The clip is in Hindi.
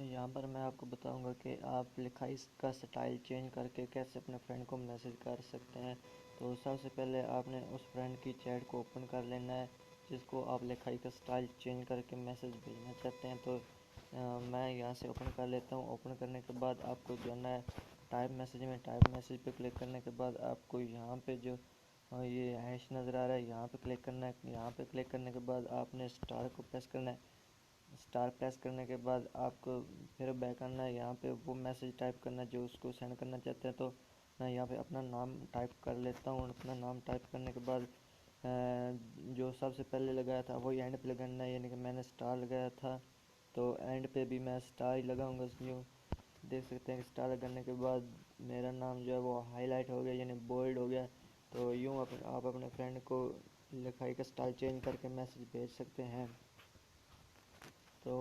यहाँ पर मैं आपको बताऊंगा कि आप लिखाई का स्टाइल चेंज करके कैसे अपने फ्रेंड को मैसेज कर सकते हैं। तो सबसे पहले आपने उस फ्रेंड की चैट को ओपन कर लेना है जिसको आप लिखाई का स्टाइल चेंज करके मैसेज भेजना चाहते हैं। तो मैं यहाँ से ओपन कर लेता हूँ। ओपन करने के बाद आपको जाना है टाइप मैसेज में। टाइप मैसेज पे क्लिक करने के बाद आपको यहाँ पे जो ये हैश नज़र आ रहा है यहाँ पे क्लिक करना है। यहाँ पे क्लिक करने के बाद आपने स्टार को प्रेस करना है। स्टार प्रेस करने के बाद आपको फिर बैक आना है। यहाँ पे वो मैसेज टाइप करना है जो उसको सेंड करना चाहते हैं। तो मैं यहाँ पे अपना नाम टाइप कर लेता हूँ। अपना नाम टाइप करने के बाद जो सबसे पहले लगाया था वही एंड पे लगाना है, यानी कि मैंने स्टार लगाया था तो एंड पे भी मैं स्टार ही लगाऊंगा। यूँ देख सकते हैं कि स्टार लगाने के बाद मेरा नाम जो है वो हाईलाइट हो गया, यानी बोल्ड हो गया। तो यूँ आप अपने फ्रेंड को लिखाई का स्टाइल चेंज करके मैसेज भेज सकते हैं। तो